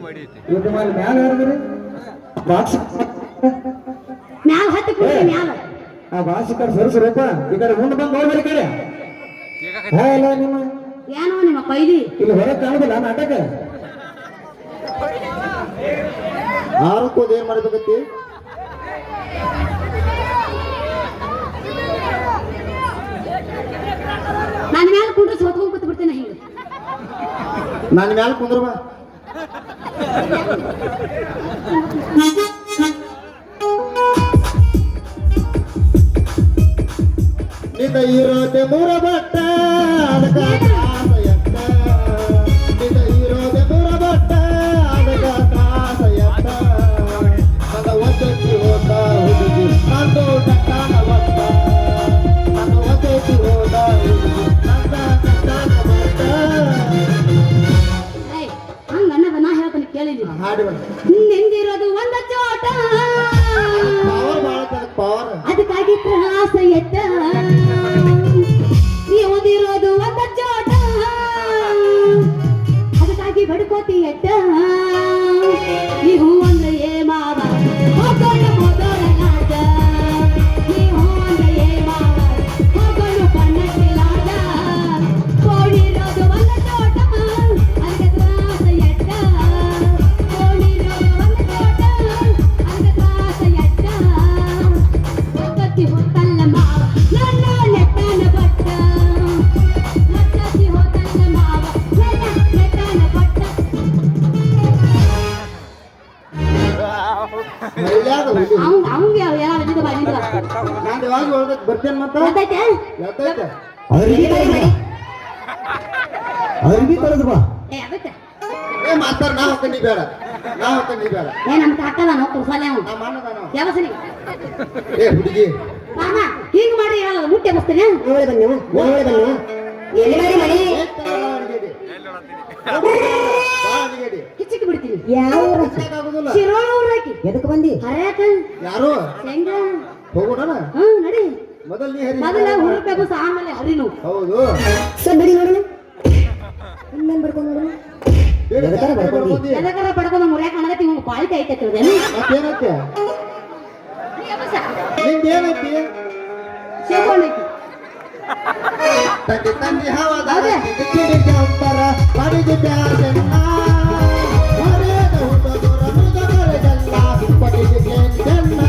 ಇದು ಮೇಲೆ ಮ್ಯಾಲ ಯಾರದ್ರಿ ಬಾಕ್ಸ್ ಮ್ಯಾಲ ಹತ್ತಿ ಕುಂತಿ ಮ್ಯಾಲ ಆ ಬಾಕ್ಸ್ ಕಡೆ ಸರಿಸ್ರಪ್ಪ ಈ ಕಡೆ ಮುಂದೆ ಬಂದು ನೋಡ್ರಿ ಕಡೆ ಇಲ್ಲ ನಿಮ್ಮ ಏನೋ ನಿಮ್ಮ ಕೈಲಿ ಇಲ್ಲಿ ಹೊರಗೆ ಕಾಣುದಿಲ್ಲ ನಾಟಕ ಆರಕ್ಕೋದು ಏನ್ ಮಾಡ್ಬೇಕತ್ತಿ ನನ್ನ ಮ್ಯಾಲ ಕುಂಡ್ರೆ ಸೋತ್ಕೊಂಡ್ ಕೂತ್ ಬಿಡ್ತೇನೆ ಹಿಂಗ ನನ್ನ ಮ್ಯಾಲ ಕುಂದ್ರ ಬಾ ನಿಂದ ಇರೋದೆ ಮೂರ ಬಟ್ಟ ಅದಕ್ಕ ಕಾಸ ಎತ್ತ ನಿಂದ ಇರೋದೆ ಮೂರ ಬಟ್ಟ ಅದಕ್ಕ ಕಾಸ ಎತ್ತ ನನ್ನ ಒತ್ತೊತ್ತಿ ಹೋದ ಹುಡುಗಿ ನಂದು ಟಕ್ಕಾನ ಒತ್ತ ನನ್ನ ಒತ್ತೊತ್ತಿ ಹೋದ ಹುಡುಗಿ ನಂದ ಟಕ್ಕಾನ ಒತ್ತ ಹಂಗ ಅನ್ನದ ನಾ ಹೇಳ್ತಾನೆ ಕೇಳಿದ್ವಿ ಹಾಡಿ ನಿಂದಿರೋದು ಒಂದ ಚೋಟ ಪವರ್ ಬಾಳ ಪವರ್ ಅದಕ್ಕಾಗಿ ತ್ರಾಸ ಎತ್ತ ನೀವುದಿರೋದು ಒಂದ ಚೋಟ ಅದಕ್ಕಾಗಿ ಬಡ್ಕೋತಿ ಎಟ್ಟ ನೀವು ಅಂದ್ರೆ ಏ ಮಾವ ಹೋಗೋಣ ಹೋಗೋಣ ನಾಡ ನೀವು ಅಂದ್ರೆ ಏ ಮಾವ ಹೋಗೋಣ ಪಣ್ಣಕ್ಕೆ ಲಾಡ ಕೋಳಿರೋದು ಒಂದ ಚೋಟ ಅದಕ್ಕೆ ತ್ರಾಸ ಎಟ್ಟ ಕೋಳಿರೋದು ಒಂದ ಚೋಟ ಅದಕ್ಕೆ ತ್ರಾಸ ಎಟ್ಟ ಹೋಗತಿ ಹೊತ್ತಲ್ಲ ಮಾವ ನನ್ನ ನೆಟ್ಟನ ಬಟ್ಟ ಮತ್ತತಿ ಹೋತಲ್ಲ ಮಾವ ನನ್ನ ನೆಟ್ಟನ ಬಟ್ಟ ಅವಂಗೆ ಎಲ್ಲ ಬಂದಿದ್ದ ಬಂದಿದ್ದ ನಾನು ಯಾವಾಗ ಹೋದಕ್ಕೆ ಬರ್ತೇನೆ ಮತ್ತೆ ಗೊತ್ತೈತೆ ಯಾಕೈತೆ ಅರ್ಬಿ ತರದು ಬಾ ಏ ಅದಕ್ಕೆ ಏ ಮಾತಾಡ ನಾ ಹೊಕ್ಕಂಡಿ ಬೇಡ ನಾ ಹೊಕ್ಕಂಡಿ ಬೇಡ ಏ ನಮ್ಮ ಕಾಕದ ನಾವು ಕುರ್ಸಲ್ಲ ಅವನು ನಾ ಮಾಡದಾನ ಯಾವಸನಿ ಏ ಹುಡುಗಿ ಮಾಮ ಹಿಂಗ್ ಮಾಡಿ ಹೇಳಲ್ಲ ಮುಟ್ಟೆ ಬಸ್ತೀನಿ ನೋಳೆ ಬನ್ನಿ ನೋಳೆ ಬನ್ನಿ ಎಲ್ಲಿ ಮಾಡಿ ಮನೆ ಕಿಚ್ಚಿಕ್ ಬಿಡ್ತೀನಿ ಯಾವ ಶಿರೋಳ ಊರಾಕಿ ಎದಕ್ಕೆ ಬಂದಿ ಹರ್ಯಾಕ ಯಾರು ಹೆಂಗ ಹೋಗೋಣ ನಡಿ ಮೊದಲ್ ನೀ ಹರಿ ಮೊದಲ ಹುಡುಕ್ಬೇಕು ಆಮೇಲೆ ಹರಿನು ಹೌದು ಸರ್ ನಡಿ ನೋಡೋಣ ಇನ್ನೇನ್ ಬರ್ಕೊಂಡು ನೋಡೋಣ ಎದಕ್ಕಾರ ಬರ್ಕೊಂಡಿ ಎದಕರ ಪಡ್ಕೊಂಡು ಮುರ್ಯಾಕ ಕಾಣಕತ್ತಿ ಇವ್ ಕ್ವಾಲಿಟಿ ಐತೆ ತಿಳ್ದೇನು ಮತ್ತೇನೈತೆ ನಿಂದೇನೈತಿ ಸೇಕೊಂಡೈತಿ ತಂದೆ ತಂದೆ ಹವಾದ ಕಿಡಿಗೆ ಅಂತಾರ ಮಾಡಿದ ಪ್ಯಾಸನ್ನ ಹೊರೆದ ಹುಡುಗರ ಮೃಗಗಳ ಜಲ್ಲ ಪಡಿಗೆ ಜನ್ನ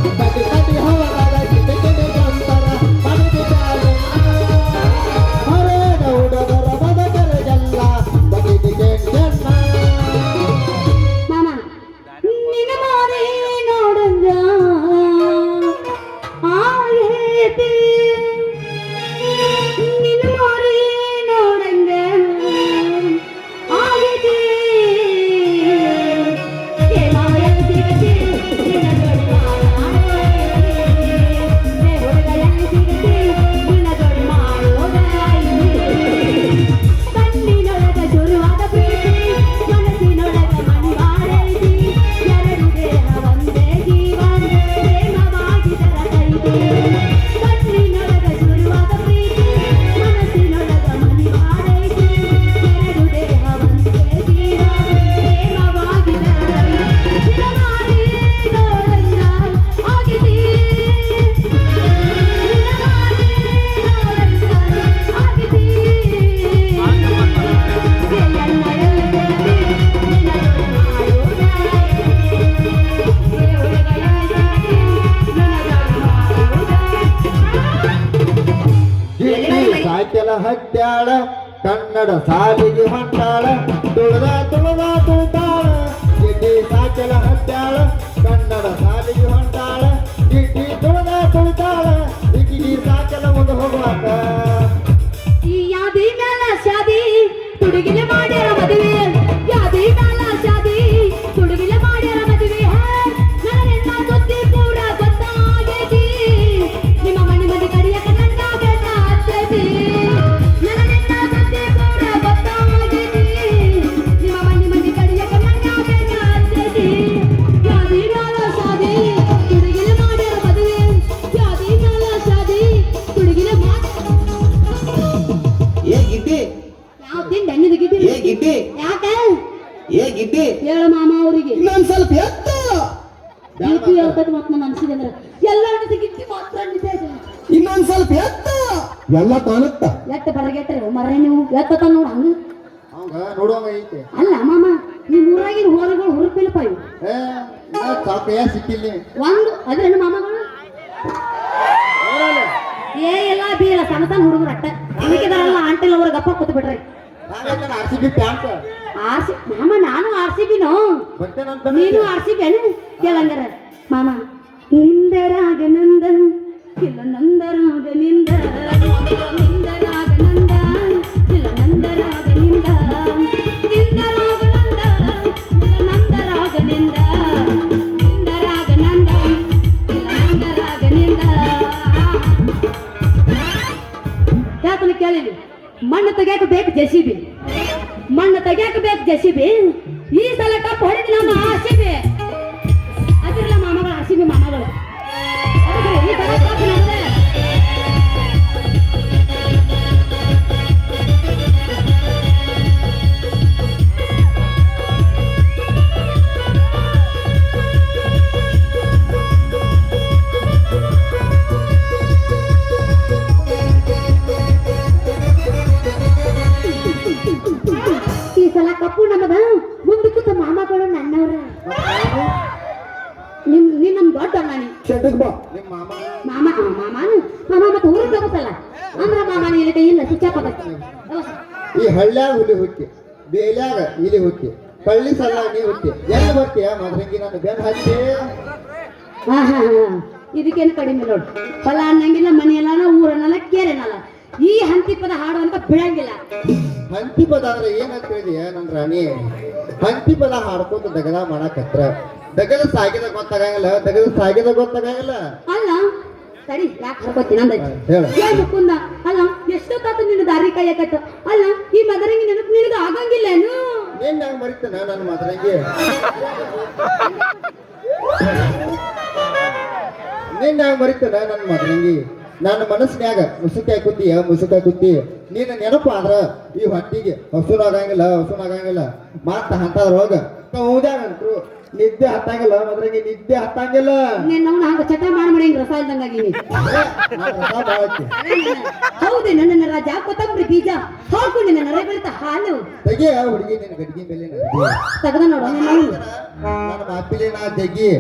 ತಂದೆ ತಂದೆ ಹವಾದ ಕಿಡಿಗೆ ಅಂತಾರ ಮಾಡಿದ ಪ್ಯಾಸನ್ನ ಹೊರೆದ ಹುಡುಗರ ಮೃಗಗಳ ಜಲ್ಲ ಪಡಿಗೆ ಜನ್ನ ಮಾಮ ನಿನ್ನ ಮಾರೇ ನೋಡಂಗ ಆಗೇತಿ ನಿನ್ನ ಮಾರೇ ನೋಡಂಗ ಆಗೇತಿ ಏ ಮಾಯ ಸಿಗತಿ ನಿನ್ನ ಜೋಡಿ ಕಣ್ಣಿನೊಳಗ ಶುರುವಾದ ಪ್ರೀತಿ ಮನಸ್ಸಿನೊಳಗ ಮಣಿವಾರೈತಿ ಎರಡು ದೇಹ ಒಂದೇ ಜೀವ ಪ್ರೇಮವಾಗಿದರ ಕೈದಿ ಕಣ್ಣಿನೊಳಗ ಶುರುವಾದ ಪ್ರೀತಿ ಮನಸ್ಸಿನೊಳಗ ಮಣಿವಾರೈತಿ ಎರಡು ದೇಹ ಒಂದೇ ಜೀವ ಪ್ರೇಮವಾಗಿದರ ಕೈದಿ ನಿನಮಾರಿ ನೋಡಂಗ ಆಗಿತಿ ಸಾಯ್ಕೆಲ ಹತ್ಯಾಳ ಕನ್ನಡ ಸಾಲಿಗೆ ಹೊಂಟಾಳ ತುಳದ ತುಳದ ತುಳ್ತಾಳ ಗಿಡ್ಡಿ ಸಾಯ್ಕೆಲ ಹತ್ಯಾಳ ಕನ್ನಡ ಸಾಲಿಗೆ ಹೊಂಟಾಳ ಗಿಡ್ಡಿ ತುಳದ ತುಳ್ತಾಳ ಗಿಡ್ಡಿ ಸಾಯ್ಕೆಲ ಮುಂದೆ ಹೋಗುವಾಗ ಈ ಯಾದಿ ಮ್ಯಾಲ ಶಾದಿ ತುಡುಗಿಲೆ ಮಾಡ್ಯಾರ ಮದುವೆ ಯಾದಿ ಮ್ಯಾಲ ಶಾದಿ ತುಡುಗಿಲೆ ಮಾಡ್ಯಾರ ಮದುವೆ ನನ್ನೆಲ್ಲ ಸುದ್ದಿ ಪೂರ ಗೊತ್ತಾಗೈತಿ ನಿಮ್ಮ ಮನೆ ಮಂದಿ ಕಡಿಯಕ ನನ್ನ ಬೆಟ್ಟ ಹತ್ತೈತಿ ನನ್ನೆಲ್ಲ ಸುದ್ದಿ ಪೂರ ಗೊತ್ತಾಗೈತಿ ನಿಮ್ಮ ಮನೆ ಮಂದಿ ಕಡಿಯಕ ನನ್ನ ಬೆಟ್ಟ ಹತ್ತೈತಿ ಯಾದಿ ಮ್ಯಾಲ ಶಾದಿ ಏ ಗಿಡ್ಡಿ ಹೇಳ ಮಾಮ ಅವರಿಗೆ ಇನ್ನೊಂದ್ ಸ್ವಲ್ಪ ಎತ್ತ ಗಿಟ್ಟಿ ಹೇಳ್ತದ ಮತ್ ನಾನು ಅನ್ಸಿದೆ ಅಂದ್ರೆ ಎಲ್ಲ ಗಿಟ್ಟಿ ಮಾತ್ರ ನಿಜ ಇದೆ. ಇನ್ನೊಂದ್ ಸ್ವಲ್ಪ ಎತ್ತ ಎಲ್ಲ ಕಾಣುತ್ತ ಎತ್ತ ಬರಗೆಟ್ರೆ ಮರ್ರೆ ನೀವು ಎತ್ತ ನೋಡ ಹಂಗ ಅವಂಗ ನೋಡುವಂಗ ಐತಿ ಅಲ್ಲ ಮಾಮ ನಿಮ್ಮ ಊರಾಗಿನ ಹೋರಗಳು ಹುರುಪಿಲ್ಲಪ್ಪ ಇವು ಸಾಕಯ್ಯ ಸಿಕ್ಕಿಲ್ಲ ಒಂದು ಅದ್ರೇನು ಮಾಮಗಳು ಏ ಎಲ್ಲ ಬೀಳ ಸಣ್ಣ ಸಣ್ಣ ಹುಡುಗರು ಅಟ್ಟ ಅದಕ್ಕಿದಾರಲ್ಲ ಆಂಟಿಲ್ ಅವ್ರ ಗಪ್ಪ ಕೂತ್ ಬಿಡ್ರಿ RCB ಪ್ಯಾಂಟ್ ಆರ್ಸಿ ಮಾಮ ನಾನು ಆರ್ಸಿಬಿನೋ ಬರ್ತೇನಂತ ನೀನು ಆರ್ಸಿಬಿನು ಕೇಳಂಗಾರ ಮಾಮ ನಿಂದರಾಗ ನಂದ ಇಲ್ಲ ನಂದರಾಗ ನಿಂದ ನಿಂದರಾಗ ನಂದ ಇಲ್ಲ ನಂದರಾಗ ನಿಂದ ನಿಂದರಾಗ ನಂದ ಇಲ್ಲ ನಂದರಾಗ ನಿಂದ ನಿಂದರಾಗ ನಂದ ಇಲ್ಲ ನಂದರಾಗ ನಿಂದ ಯಾಕಂದ್ರೆ ಕೇಳಿಲಿ ಮಣ್ಣು ತೆಗ್ಯಾಕ ಬೇಕು ಜೆಸಿಬಿ ಮಣ್ಣು ತೆಗ್ಯಾಕ ಬೇಕು ಜೆಸಿಬಿ ಈ ಸಲ ಕಪ್ ಹೊಡೆದು ನಮ್ಮ ಆರ್ಸಿಬಿ ಅದಿರಲ್ಲ ಮಾಮಗಳು ಆರ್ಸಿಬಿ ಮಾಮಗಳು ಹೌದು, ಈ ಸಲ ಕಪ್ ನಮ್ದೇ. ಈ ಸಲ ಕಪ್ಪು ನಮ್ಮದ ಮುಂದೆ ಕೂತ ಮಾಮಗಳು ನನ್ನವ್ರ ನೀನ್ ನಮ್ ದೊಡ್ಡ ಅಣ್ಣನಿ ಶೆಡ್ಡಕ್ ಬಾ ನಿಮ್ಮ ಮಾಮ ಮಾಮಾನು ಮಾಮ ಮತ್ತೆ ಊರಿಗೆ ಹೋಗುತ್ತಲ್ಲ ಅಂದ್ರ ಮಾಮ ಇಲ್ಲಿ ಇಲ್ಲ ಸ್ವಿಚ್ ಈ ಹಳ್ಳ್ಯಾಗ ಹುಲಿ ಹುಟ್ಟಿ ಬೇಲ್ಯಾಗ ಇಲಿ ಹುಟ್ಟಿ ಪಳ್ಳಿ ಸಲ್ಲಾಗ ನೀ ಹುಟ್ಟಿ ಎಲ್ಲಿ ಬರ್ತೀಯ ಮದ್ರಂಗಿ ನಾನು ಬೆನ್ ಹಚ್ಚಿ ಹಾ ಹಾ ಹಾ ಇದಕ್ಕೇನು ಕಡಿಮೆ ನೋಡು ಹೊಲ ಅನ್ನಂಗಿಲ್ಲ ಮನೆ ಎಲ್ಲ ಊರನ್ನಲ್ಲ ಕೇರೇನಲ್ಲ ಈ ಹಂತಿ ಪದ ಹಾಡು ಅಂತ ಬಿಡಂಗಿಲ್ಲ ಹಂತಿ ಪದ ಅಂದ್ರೆ ಏನಂತ ಹೇಳಿದೀಯ ನನ್ ರಾಣಿ ಹಂತಿ ಪದ ಹಾಡ್ಕೊಂತ ದಗದ ಮಾಡಕತ್ರ ದಗದ ಸಾಗಿದ ಗೊತ್ತಾಗಂಗಿಲ್ಲ ದಗದ ಸಾಗಿದ ಗೊತ್ತಾಗಂಗಿಲ್ಲ ಅಲ್ಲ ಸರಿ ಯಾಕೆ ಹರ್ಕೋತೀನಿ ಅಂದ ಹೇಳ ಮುಕುಂದ ಅಲ್ಲ ಎಷ್ಟೊತ್ತಾತ ನಿನ್ನ ದಾರಿ ಕಾಯಕತ್ತ ಅಲ್ಲ ಈ ಮದರಂಗಿ ನೆನಪು ನಿನಗೆ ಆಗಂಗಿಲ್ಲೇನು ನೀನ್ ನಂಗೆ ಮರಿತಾನ ನನ್ನ ಮದ್ರಂಗಿ ನೀನ್ ನಂಗೆ ಮರಿತಾನ ನನ್ನ ಮದ್ರಂಗಿ ನನ್ನ ಮನಸ್ಸಿನ್ಯಾಗ ಮುಸುಕಾಯಿ ಕುತ್ತಿ ನೀನು ನೆನಪು ಆದ್ರ ಈ ಹೊಟ್ಟಿಗೆ ಹಸುನಾಗಂಗಿಲ್ಲ ಮತ್ತ ಹಂತದ್ರೊಳಗ ಹೌದಾಗಂತ್ರು ನಿದ್ದೆ ಹತ್ತಂಗಿಲ್ಲ ಮದ್ರಂಗಿ ನಿದ್ದೆ ಹತ್ತಂಗಿಲ್ಲ ನೀನು ಹಂಗ ಚಟ ಮಾಡಿ ರಸ ಇಲ್ದಂಗಾಗಿನಿ ಹೌದೇ ನನ್ನ ರಾಜ ಕೊತ್ತಂಬರಿ ಬೀಜ ಹಾಕೊಂಡು ನನ್ನ ನರ ಬೆಳಿತ ಹಾಲು ತೆಗಿಯ ಹುಡುಗಿ ನಿನ್ನ ಗಡ್ಗಿ ಮೇಲೆ ತೆಗ್ದ ನೋಡು ನನ್ನ ಮಾಪಿಲಿ ನಾ ತೆಗಿ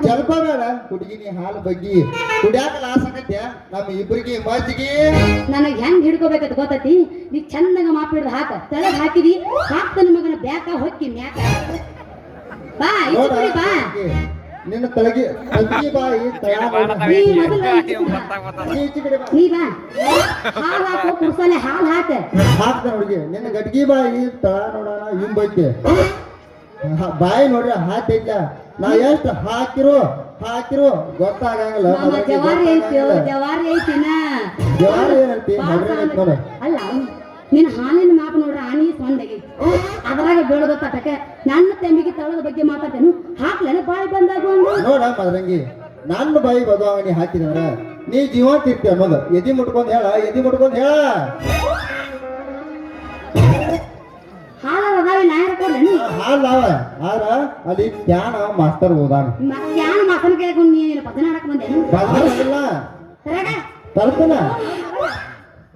ಸ್ವಲ್ಪ ಬೇಡ ಹುಡುಗಿ ನೀ ಹಾಲು ಬಗ್ಗಿ ಕುಡಿಯಾಕ ಲಾಸ್ ಆಗತ್ಯ ನಮ್ಮ ಇಬ್ಬರಿಗೆ ಮಜ್ಜಿಗೆ ನನಗೆ ಹೆಂಗ್ ಹಿಡ್ಕೋಬೇಕಂತ ಗೊತ್ತೈತಿ ನೀ ಚಂದಾಗ ಮಾಪಿಡ್ದು ಹಾಕ ತೆಳಗ್ ಹಾಕಿದಿ ಹಾಕ್ತನ ಮಗನ ಬ್ಯಾಕ ಹೊಕ್ಕಿ ಮ್ಯಾಕ ಬಾ ಈಚೆ ಕಡೆ ಬಾ ನಿನ್ನ ತಳಗಿ ತಂಗಿ ಬಾ ಈ ತಳ ನೀ ಮೊದಲು ಈಚೆ ಕಡೆ ಬಾ ನೀ ಬಾ ಹಾಲು ಹಾಕೋ ಕುರ್ಸಲೆ ಹಾಲು ಹಾಕ ಹಾಕ್ತಾನ ಹುಡುಗಿ ನಿನ್ನ ಗಡ್ಗಿ ಬಾ ಈ ತಳ ನೋಡೋಣ ಹಿಂಬೈತೆ ಬಾಯಿ ನೋಡ್ರಿ ಹಾಕೈತ್ಲ ನಾ ಎಷ್ಟು ಹಾಕಿರೋ ಗೊತ್ತಾಗಂಗಿಲ್ಲ ಮಾಮ ಜವಾರಿ ಐತಿ ಜವಾರಿ ಐತಿನ ಜವಾರಿ ಏನಂತಿ ನೋಡ್ರಿ ನೋಡ ಅಲ್ಲ ನಿನ್ನ ಹಾಲಿನ ಮಾಪ ನೋಡ್ರ ಆನಿ ಸೊಂದಗಿ ಅದ್ರಾಗ ಬೆಳೆದ ತಟಕ ನನ್ನ ತೆಂಬಿಗೆ ತಳದ ಬಗ್ಗೆ ಮಾತಾಡ್ತೇನು ಹಾಕ್ಲೇನ ಬಾಯಿ ಬಂದಾಗ ನೋಡ ಮದ್ರಂಗಿ ನನ್ನ ಬಾಯಿ ಬದಲಾವಣೆ ಹಾಕಿದ್ರ ನೀ ಜೀವಂತ ಇರ್ತಿ ಅನ್ನೋದು ಎದಿ ಮುಟ್ಕೊಂಡ್ ಹೇಳ ಹಾಲ ಅದಾವೆ ನಾ ಹೇಳ್ಕೊಂಡೇನು ಹಾಲಾವ ಆರ ಅಲ್ಲಿ ಧ್ಯಾನ ಮಾಸ್ತರ್ ಹೋದಾನ ಯಾನ ಮಾತನ ಕೇಳ್ಕೊಂಡು ನೀನು ಪದನ ಹಾಡಕ್ ಬಂದೇನು ಬಂದಿಲ್ಲ ಸರಗ ತರ್ಪನ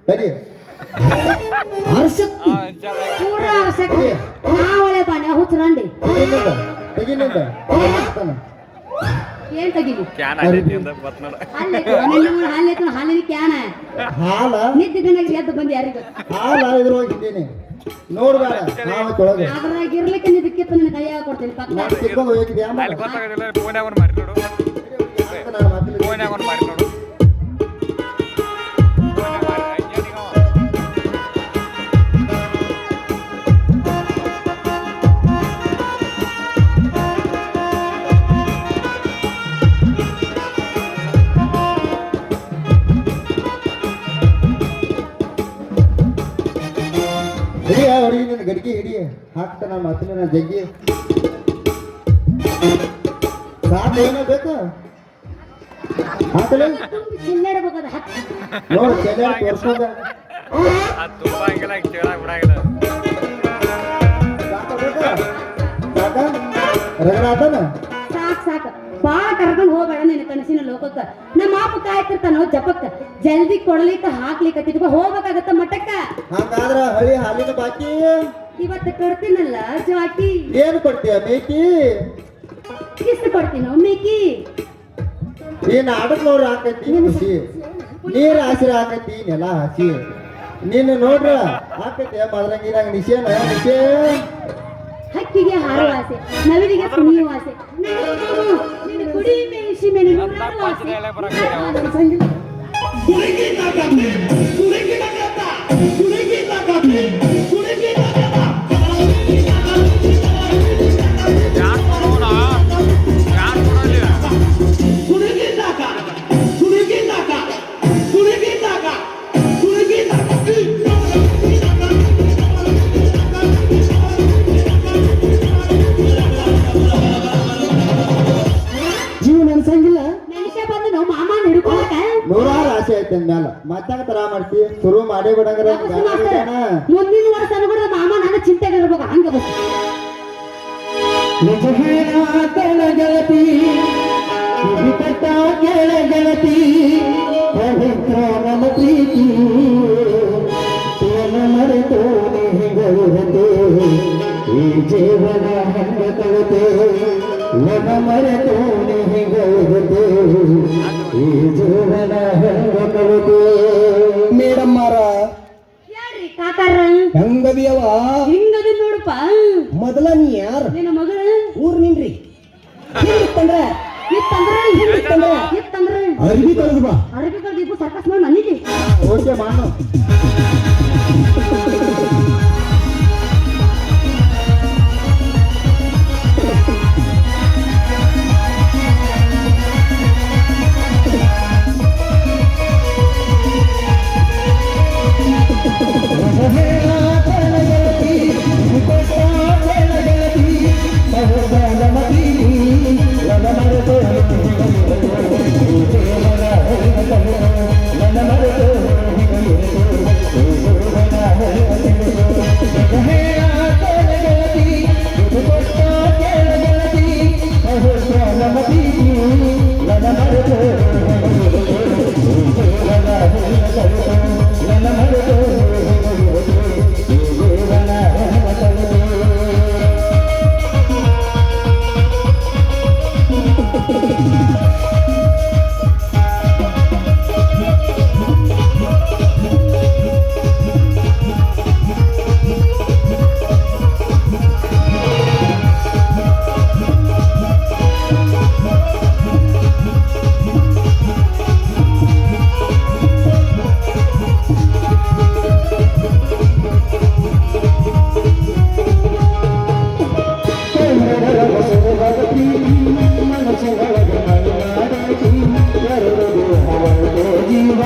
ಸರಿ ಪೂರ ಅವಶ್ಯಕ ನಾವಳೆ ಬಾನೆ ಹುಚ್ಚರಂಡಿ ತೆಗಿನಿಂದ ಏನ್ ತೆಗಿಲಿ ಹಾಲಿನ ಕ್ಯಾನ ಹಾಲ ನಿದ್ದೆ ಗಂಡಾಗಿ ಎದ್ದು ಬಂದು ಯಾರಿಗ ಹಾಲ ಇದ್ರೊಳಗಿದ್ದೀನಿ ನೋಡ್ಬೇಡ ನಾವು ತೊಳಗೆ ಅದ್ರಾಗ ಇರ್ಲಿಕ್ಕೆ ನಿದ್ದಕ್ಕಿತ್ತು ನಿನ್ನ ಕೈಯಾಗ ಕೊಡ್ತೀನಿ ಪಕ್ಕ ನಾನು ತಿಳ್ಕೊಂಡು ಹೋಗಿದ್ದೆ ಹೊರಗೆ ನಿನ್ನ ಗಡಿಗೆ ಹಿಡಿ ಹಾಕ್ತಾನ ಮಾತಿನ ಜಗ್ಗಿ ಸಾಕು ಏನೋ ಬೇಕು ಹಾಕಲಿ ಚಿನ್ನಡಬೇಕಾದ ನೋಡಿ ಚೆಲ್ಲಾಡಿ ತೋರ್ಸ್ಕೊಂಡ ತುಂಬಾ ಹಂಗೆಲ್ಲ ಕೇಳಾಕ್ ಬಿಡಾಗಿಲ್ಲ ಸಾಕು ಬೇಕಾ ರಗಡಾತನ ಸಾಕ್ ಬಾಳ ಕರ್ಕೊಂಡ್ ಹೋಗ್ಬೇಡ ನಿನ್ನ ಕನಸಿನ ಲೋಕಕ್ಕ ನಮ್ಮ ಅಪ್ಪ ಕಾಯ್ತಿರ್ತಾನೋ ಜಪಕ್ಕ ಜಲ್ದಿ ಕೊಡ್ಲಿಕ್ಕ ಹಾಕ್ಲಿಕ್ಕ ತಿದ್ಕ ಹೋಗ್ಬೇಕಾಗತ್ತ ಮಠಕ್ಕ ಹಂಗಾದ್ರ ಹಳಿ ಹಾಲಿನ ಬಾಕಿ ಇವತ್ತು ಕೊಡ್ತೀನಲ್ಲ ಜಾಕಿ ಏನ್ ಕೊಡ್ತೀಯ ಮೇಕಿ ಕಿಸ್ ಕೊಡ್ತೀನೋ ಮೇಕಿ ಏನ್ ಆಡಕ್ನವ್ರು ಹಾಕೈತಿ ಖುಷಿ ನೀರ್ ಹಸಿರು ಹಾಕೈತಿ ನೆಲ ಹಸಿ ನೀನು ನೋಡ್ರ ಹಾಕೈತಿ ಮದ್ರಂಗಿನಾಗ ನಿಶೇನ ನಿಶೇ ಹಕ್ಕಿಗೆ ಹಾರುವ ಆಸೆ ನವಿಲಿಗೆ ಕುಣಿಯುವ ಆಸೆ ನಿನ್ನ ಕುಡಿ ಮೇಯಿಸಿ ಮೇಲೆ ನೂರಾರು ಆಸೆ ನನ್ನ ಸಂಗೀತ ಜೀವನ ಅನ್ಸಂಗಿಲ್ಲ ನೆನೆಸೇ ಬಂದು ನಾವು ಮಾಮನ ಹಿಡ್ಕೊಳಕ ನೂರಾರು ಆಸೆ ಐತೆ ಮ್ಯಾಲ ಮತ್ತಾಗ ತರ ಮಾಡ್ತಿ ಶುರು ಮಾಡೇ ಬಿಡಂಗ್ರ ಮುಂದಿನ ವರ್ಷ ಅನ್ಬಿಡ ಮಾಮ ನನ್ನ ಚಿಂತೆಗೆ ಇರ್ಬೇಕು ಹಂಗ ಬಸ್ ನಿಜ ಹೇಳಾತನ ಗೆಳತಿ ವಿಕಟ ಕೇಳ ಗೆಳತಿ ಪವಿತ್ರ ನನ್ನ ಪ್ರೀತಿ ತೇನ ಮರೆತು ನಿಗಳುತ್ತೆ ಈ ಜೀವನ ಹೆಂಗ ಕಳುತ್ತೆ ನನ್ನ ಮರೆತು ನಿಗಳುತ್ತೆ ಈ ಜೀವನ ಹೆಂಗ ಕಳುತ್ತೆ ಮೇಡಮ್ಮಾರ ಹೇಳ್ರಿ ಕಾಕಾರ ಹೆಂಗದಿಯವ ಹಿಂಗದ ನೋಡಪ್ಪ ಮೊದಲ ನೀ ಯಾರು ನಿನ್ನ ಮಗಳ ಊರ್ ನಿನ್ರಿ ಹಿಂಗಿತ್ತಂದ್ರ ಇತ್ತಂದ್ರ ಅರ್ಬಿ ಕಳೆದು ಬಾ ಅರಬಿ ಕಲ್ದಿಪ್ಪು ಸರ್ಕಸ್ ಮಾಡಿ ನನಗೆ ಓಕೆ ಮಾಡು ಜೀವ